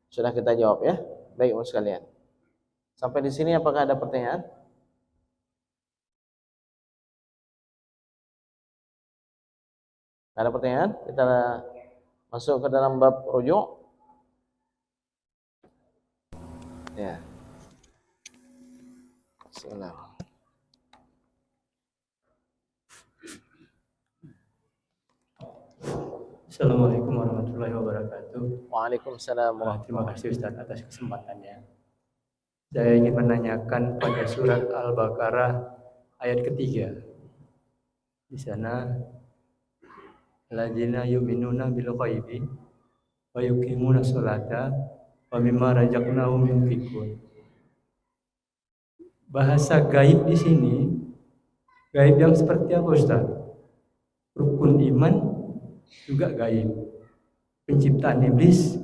Sudah kita jawab ya. Baik sekalian. Sampai di sini apakah ada pertanyaan? Ada pertanyaan? Kita masuk ke dalam bab rujuk. Ya. Bismillah. Assalamualaikum warahmatullahi wabarakatuh. Waalaikumsalam Terima kasih Ustaz atas kesempatannya. Saya ingin menanyakan pada surat Al-Baqarah ayat ketiga. Di sana, alladzina yu'minuna bil ghaibi wa yuqimuna sholata wa mimma razaqnahum yunfiqun. Bahasa gaib di sini, gaib yang seperti apa Ustaz? Rukun iman juga gaib. Penciptaan iblis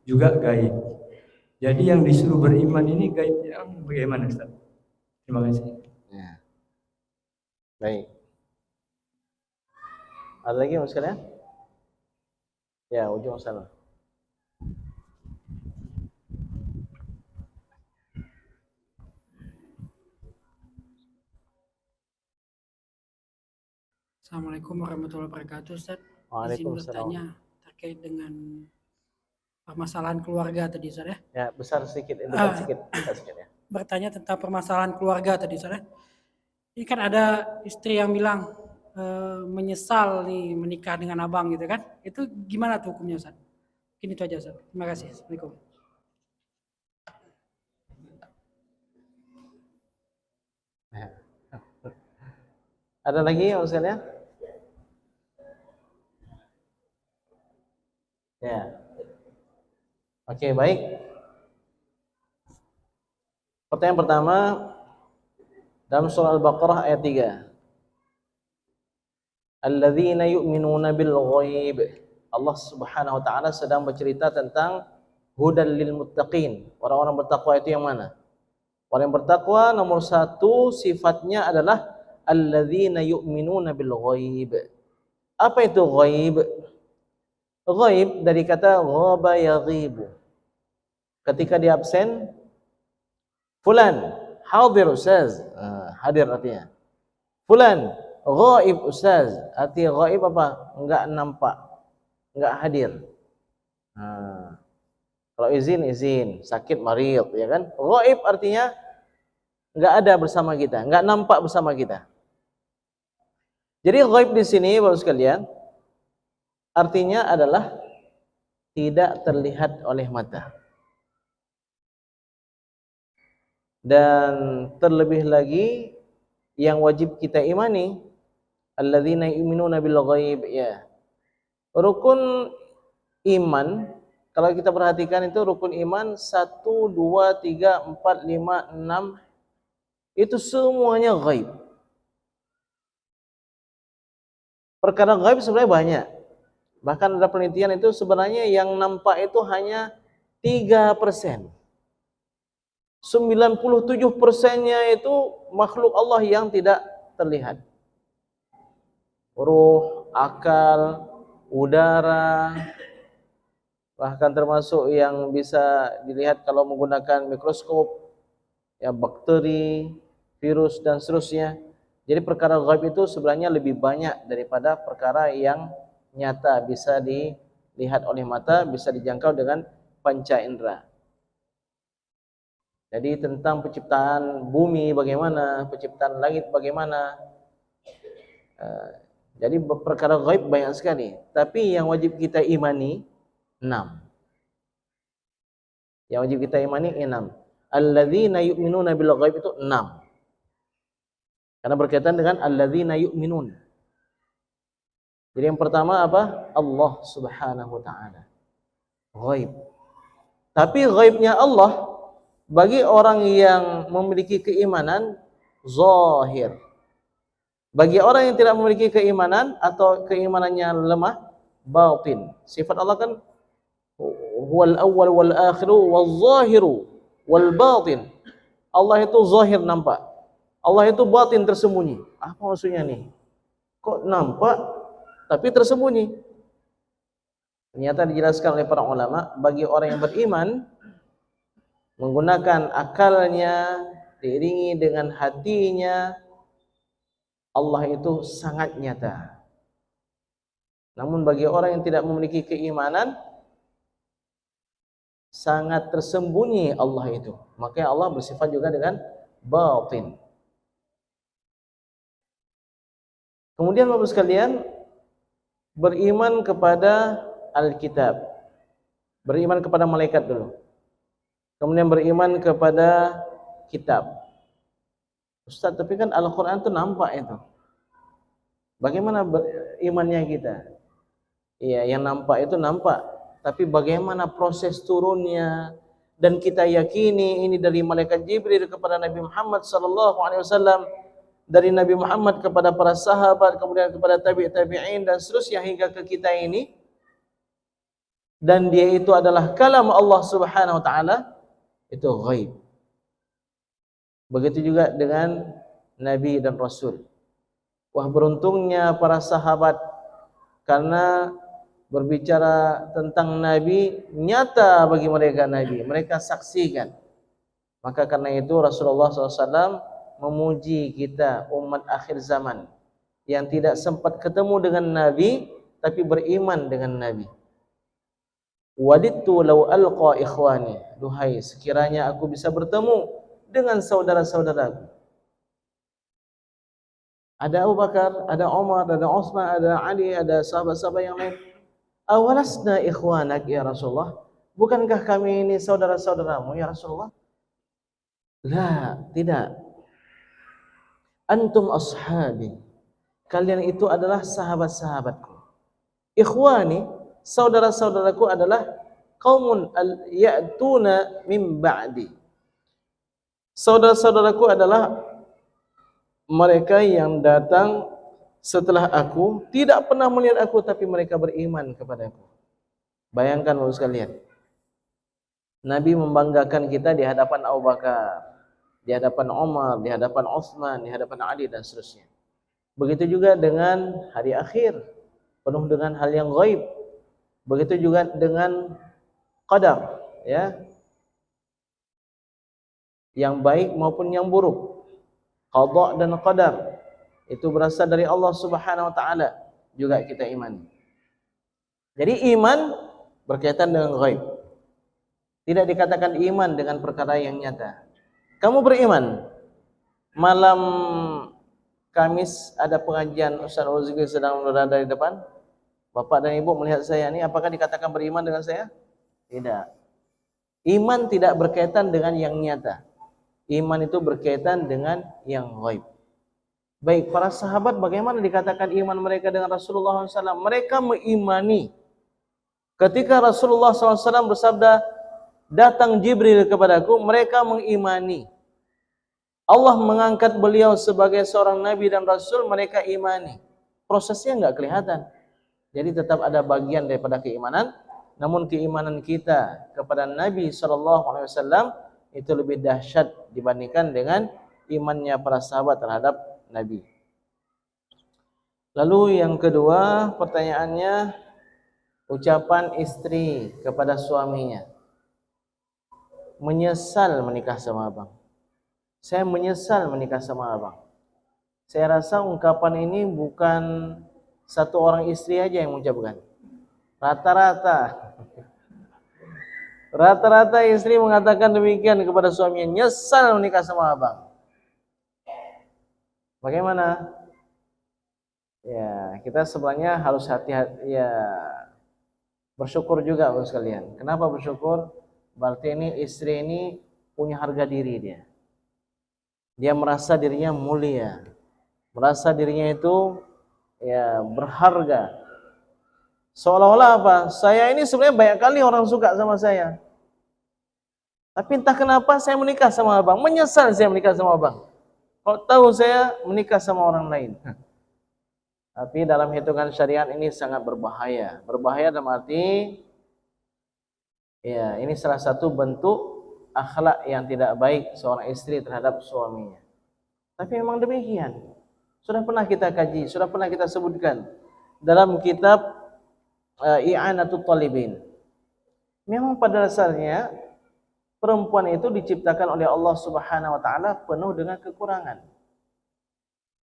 juga gaib. Jadi yang disuruh beriman ini gaib yang bagaimana Ustaz? Terima kasih. Ya. Baik. Ada lagi Mas sekalian? Ya, ujung sana. Assalamualaikum warahmatullahi wabarakatuh, Ustaz. Izin Waalaikumsalam. bertanya terkait dengan permasalahan keluarga tadi, Ustaz ya. Ya, besar sedikit, dekat sedikit ya. Bertanya tentang permasalahan keluarga tadi, Ustaz ya. Ini kan ada istri yang bilang menyesal nih menikah dengan abang gitu kan. Itu gimana tuh hukumnya, Ustaz? Mungkin itu aja, Ustaz. Terima kasih. Assalamualaikum. Ya. Ada lagi Mas sekalian? Ya. Oke, baik. Pertanyaan pertama dalam surah Al-Baqarah ayat 3. Alladzina yu'minuna bil ghaib. Allah Subhanahu wa taala sedang bercerita tentang hudal lil muttaqin. Orang-orang bertakwa itu yang mana? Orang yang bertakwa nomor 1 sifatnya adalah alladzina yu'minuna bil ghaib. Apa itu ghaib? Ghaib dari kata ghaba yaghibu. Ketika dia absen, fulan hadir ustaz, hadir artinya. Fulan ghaib ustaz, arti ghaib apa? Enggak nampak, enggak hadir. Kalau izin, sakit marid, ya kan? Ghaib artinya enggak ada bersama kita, enggak nampak bersama kita. Jadi ghaib di sini Bapak sekalian artinya adalah tidak terlihat oleh mata. Dan terlebih lagi yang wajib kita imani alladzina yu'minuna bil ghaib ya. Rukun iman kalau kita perhatikan itu rukun iman 1 2 3 4 5 6 itu semuanya ghaib. Perkara ghaib sebenarnya banyak. Bahkan ada penelitian itu sebenarnya yang nampak itu hanya 3%. 97%-nya itu makhluk Allah yang tidak terlihat. Ruh, akal, udara, bahkan termasuk yang bisa dilihat kalau menggunakan mikroskop, ya bakteri, virus dan seterusnya. Jadi perkara ghaib itu sebenarnya lebih banyak daripada perkara yang nyata bisa dilihat oleh mata, bisa dijangkau dengan panca indera. Jadi tentang penciptaan bumi bagaimana, penciptaan langit bagaimana. Jadi perkara ghaib banyak sekali. Tapi yang wajib kita imani 6. Yang wajib kita imani 6. Alladzina yu'minuna bil ghaib itu 6. Karena berkaitan dengan alladzina yu'minun. Jadi yang pertama apa? Allah Subhanahu wa taala. Ghaib. Tapi ghaibnya Allah bagi orang yang memiliki keimanan zahir. Bagi orang yang tidak memiliki keimanan atau keimanannya lemah, batin. Sifat Allah kan huwal awwal wal akhiru wal zahiru wal batin. Allah itu zahir nampak. Allah itu batin tersembunyi. Apa maksudnya nih? Kok nampak tapi tersembunyi? Ternyata dijelaskan oleh para ulama, bagi orang yang beriman menggunakan akalnya, diiringi dengan hatinya, Allah itu sangat nyata. Namun bagi orang yang tidak memiliki keimanan, sangat tersembunyi Allah itu. Makanya Allah bersifat juga dengan batin. Kemudian Bapak sekalian, beriman kepada Alkitab, beriman kepada malaikat dulu, kemudian beriman kepada kitab. Ustaz, tapi kan Al-Quran itu nampak itu. Bagaimana imannya kita? Iya, yang nampak itu nampak, tapi bagaimana proses turunnya? Dan kita yakini ini dari malaikat Jibril kepada Nabi Muhammad SAW, dari Nabi Muhammad kepada para sahabat, kemudian kepada tabi'in dan seterusnya hingga ke kita ini. Dan dia itu adalah kalam Allah Subhanahu wa taala, itu ghaib. Begitu juga dengan Nabi dan Rasul. Wah, beruntungnya para sahabat, karena berbicara tentang Nabi, nyata bagi mereka Nabi, mereka saksikan. Maka karena itu Rasulullah SAW memuji kita umat akhir zaman yang tidak sempat ketemu dengan Nabi tapi beriman dengan Nabi. Wadidtu law alqa ikhwani, duhai sekiranya aku bisa bertemu dengan saudara-saudaraku. Ada Abu Bakar, ada Umar, ada Utsman, ada Ali, ada sahabat-sahabat yang lain. Awalasna ikhwanak ya Rasulullah? Bukankah kami ini saudara-saudaramu ya Rasulullah? La, tidak. Antum ashabi. Kalian itu adalah sahabat-sahabatku. Ikhwani, saudara-saudaraku adalah qaumun ya'tuna min ba'di. Saudara-saudaraku adalah mereka yang datang setelah aku, tidak pernah melihat aku tapi mereka beriman kepadaku. Bayangkan Bapak sekalian, Nabi membanggakan kita di hadapan Abu Bakar, di hadapan Umar, di hadapan Utsman, di hadapan Ali dan seterusnya. Begitu juga dengan hari akhir, penuh dengan hal yang gaib. Begitu juga dengan qadar, ya, yang baik maupun yang buruk. Qada dan qadar itu berasal dari Allah Subhanahu wa taala, juga kita imani. Jadi iman berkaitan dengan ghaib. Tidak dikatakan iman dengan perkara yang nyata. Kamu beriman malam Kamis ada pengajian, Ustaz Roziki sedang berada di depan, Bapak dan Ibu melihat saya ini, apakah dikatakan beriman dengan saya? Tidak. Iman tidak berkaitan dengan yang nyata. Iman itu berkaitan dengan yang ghaib. Baik, para sahabat bagaimana dikatakan iman mereka dengan Rasulullah SAW? Mereka mengimani. Ketika Rasulullah SAW bersabda, datang Jibril kepadaku, mereka mengimani. Allah mengangkat beliau sebagai seorang Nabi dan Rasul, mereka imani. Prosesnya enggak kelihatan. Jadi tetap ada bagian daripada keimanan. Namun keimanan kita kepada Nabi SAW itu lebih dahsyat dibandingkan dengan imannya para sahabat terhadap Nabi. Lalu yang kedua pertanyaannya, ucapan istri kepada suaminya, menyesal menikah sama abang. Saya menyesal menikah sama abang. Saya rasa ungkapan ini bukan satu orang istri aja yang mengucapkan. Rata-rata istri mengatakan demikian kepada suaminya, nyesal menikah sama abang. Bagaimana? Ya, kita sebenarnya harus hati-hati, ya, bersyukur juga Bapak sekalian. Kenapa bersyukur? Berarti ini istri ini punya harga diri dia. Dia merasa dirinya mulia, merasa dirinya itu ya berharga. Seolah-olah apa? Saya ini sebenarnya banyak kali orang suka sama saya. Tapi entah kenapa saya menikah sama abang. Menyesal saya menikah sama abang. Kalau tahu saya menikah sama orang lain. Tapi dalam hitungan syariat ini sangat berbahaya. Berbahaya dalam arti, ya, ini salah satu bentuk akhlak yang tidak baik seorang istri terhadap suaminya. Tapi memang demikian. Sudah pernah kita kaji, sudah pernah kita sebutkan dalam kitab I'anatul Talibin. Memang pada dasarnya perempuan itu diciptakan oleh Allah Subhanahu wa taala penuh dengan kekurangan.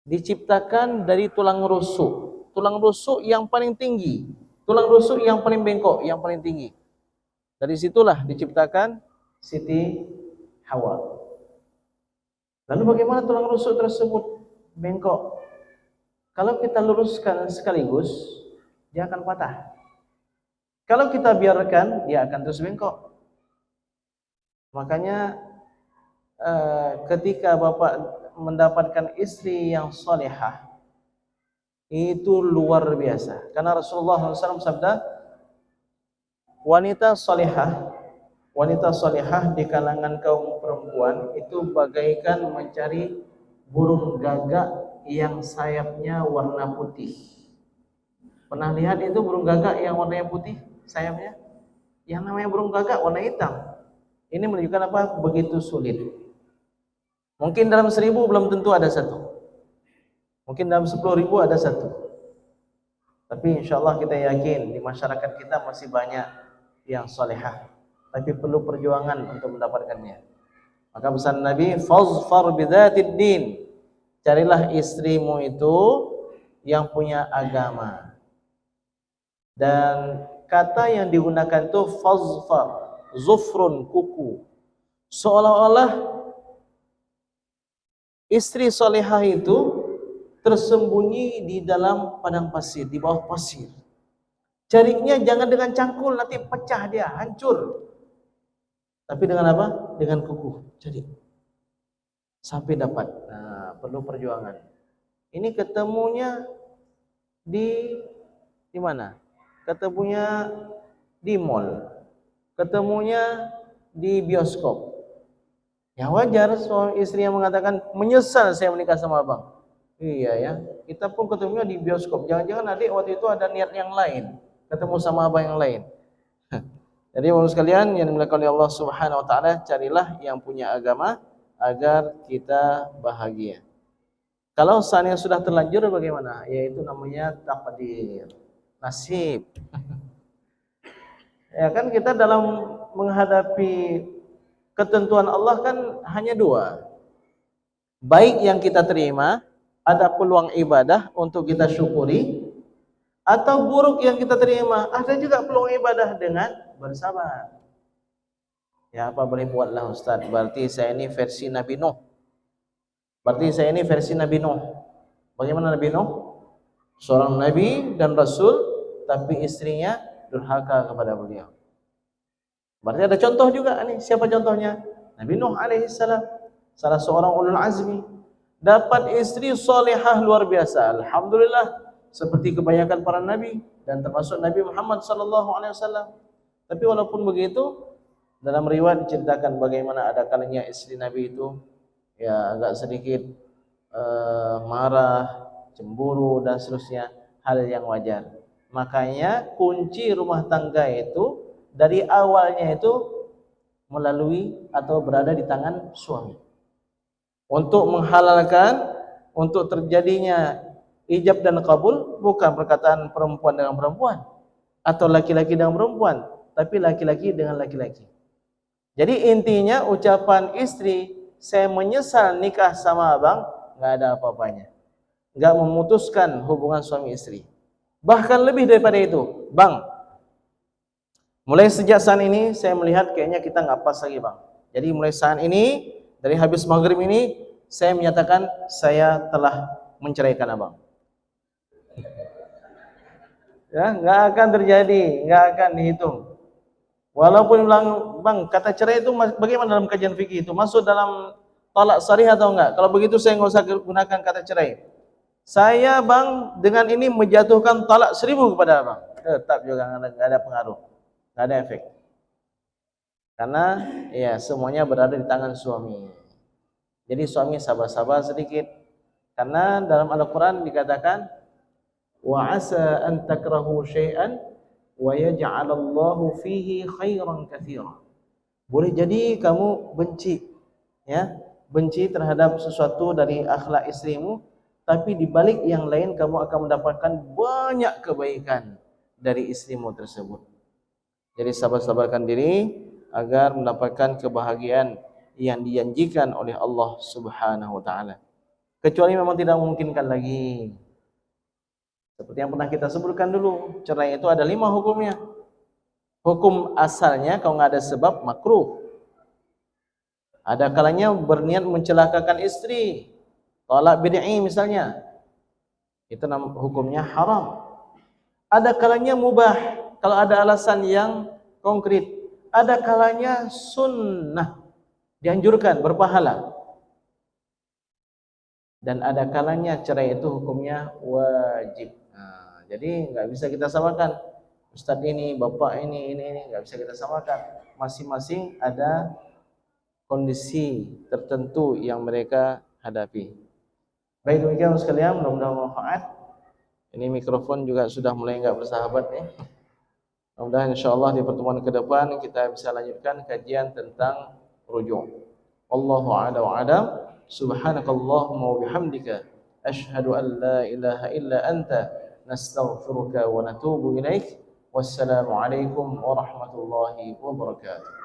Diciptakan dari tulang rusuk. Tulang rusuk yang paling tinggi. Tulang rusuk yang paling bengkok, yang paling tinggi. Dari situlah diciptakan Siti Hawa. Lalu bagaimana tulang rusuk tersebut bengkok? Kalau kita luruskan sekaligus, dia akan patah. Kalau kita biarkan, dia akan terus bengkok. Makanya ketika Bapak mendapatkan istri yang salihah, itu luar biasa. Karena Rasulullah SAW sabda, wanita salihah di kalangan kaum perempuan itu bagaikan mencari burung gagak yang sayapnya warna putih. Pernah lihat itu burung gagak yang warnanya putih sayapnya? Yang namanya burung gagak warna hitam. Ini menunjukkan apa? Begitu sulit. Mungkin dalam 1000 belum tentu ada satu. Mungkin dalam 10.000 ada satu. Tapi insyaAllah kita yakin di masyarakat kita masih banyak yang salihah. Tapi perlu perjuangan untuk mendapatkannya. Maka pesan Nabi, fazfar bidzatid din. Carilah istrimu itu yang punya agama. Dan kata yang digunakan itu fazfar, zufrun, kuku. Seolah-olah istri salihah itu tersembunyi di dalam padang pasir, di bawah pasir. Carinya jangan dengan cangkul, nanti pecah dia, hancur. Tapi dengan apa? Dengan kuku, cari sampai dapat. Nah, perlu perjuangan. Ini ketemunya di mana? Ketemunya di mall, ketemunya di bioskop. Ya wajar suami istri yang mengatakan menyesal saya menikah sama abang. Iya ya, kita pun ketemunya di bioskop. Jangan-jangan adik waktu itu ada niat yang lain, ketemu sama abang yang lain. Jadi bapak sekalian yang dimuliakan oleh Allah Subhanahu wa taala, carilah yang punya agama agar kita bahagia. Kalau seandainya sudah terlanjur bagaimana? Yaitu namanya takdir, nasib. Ya kan kita dalam menghadapi ketentuan Allah kan hanya dua. Baik yang kita terima, ada peluang ibadah untuk kita syukuri, atau buruk yang kita terima, ada juga peluang ibadah dengan bersabar. Ya apa boleh buatlah Ustaz, berarti saya ini versi Nabi Nuh. Bagaimana Nabi Nuh? Seorang Nabi dan Rasul, tapi istrinya durhaka kepada beliau. Berarti ada contoh juga nih. Siapa contohnya? Nabi Nuh alaihissalam, salah seorang ulul azmi, dapat istri salihah luar biasa. Alhamdulillah, seperti kebanyakan para nabi dan termasuk Nabi Muhammad sallallahu alaihi wasallam. Tapi walaupun begitu, dalam riwayat diceritakan bagaimana ada kalanya istri Nabi itu ya agak sedikit marah, cemburu dan seterusnya, hal yang wajar. Makanya kunci rumah tangga itu dari awalnya itu melalui atau berada di tangan suami. Untuk menghalalkan, untuk terjadinya ijab dan kabul bukan perkataan perempuan dengan perempuan atau laki-laki dengan perempuan, tapi laki-laki dengan laki-laki. Jadi intinya ucapan istri, saya menyesal nikah sama abang, nggak ada apa-apanya. Nggak memutuskan hubungan suami istri. Bahkan lebih daripada itu, bang, mulai sejak saat ini saya melihat kayaknya kita nggak pas lagi bang. Jadi mulai saat ini, dari habis maghrib ini, saya menyatakan saya telah menceraikan abang. Ya, nggak akan terjadi, nggak akan dihitung. Walaupun bilang, bang, kata cerai itu bagaimana dalam kajian fikih itu? Masuk dalam talak sarih atau enggak? Kalau begitu saya nggak usah gunakan kata cerai. Saya bang dengan ini menjatuhkan talak 1000 kepada abang. Tetap juga nggak ada pengaruh, nggak ada efek. Karena ya semuanya berada di tangan suami. Jadi suami sabar-sabar sedikit. Karena dalam Al-Quran dikatakan, wa asa an takrahu syai'an wa yaj'alallahu fihi khairan katsira. Boleh jadi kamu benci, ya, benci terhadap sesuatu dari akhlak istrimu, tapi di balik yang lain kamu akan mendapatkan banyak kebaikan dari istrimu tersebut. Jadi sabar-sabarkan diri agar mendapatkan kebahagiaan yang dijanjikan oleh Allah Subhanahu wa taala. Kecuali memang tidak memungkinkan lagi. Seperti yang pernah kita sebutkan dulu, cerai itu ada 5 hukumnya. Hukum asalnya kalau nggak ada sebab makruh. Ada kalanya berniat mencelakakan istri, talak bid'i misalnya, itu hukumnya haram. Ada kalanya mubah kalau ada alasan yang konkret. Ada kalanya sunnah, dianjurkan, berpahala. Dan ada kalanya cerai itu hukumnya wajib. Nah, jadi nggak bisa kita samakan. Ustadz ini, bapak ini nggak bisa kita samakan. Masing-masing ada kondisi tertentu yang mereka hadapi. Baik, demikian sekalian, mudah-mudahan manfaat. Ini mikrofon juga sudah mulai nggak bersahabat nih. Mudah-mudahan insyaallah di pertemuan ke depan kita bisa lanjutkan kajian tentang rujuk. Wallahu a'lam wa a'lam. Subhanakallahumma wa bihamdika asyhadu an la ilaha illa anta nastaghfiruka wa natubu ilaik. Wassalamu alaikum warahmatullahi wabarakatuh.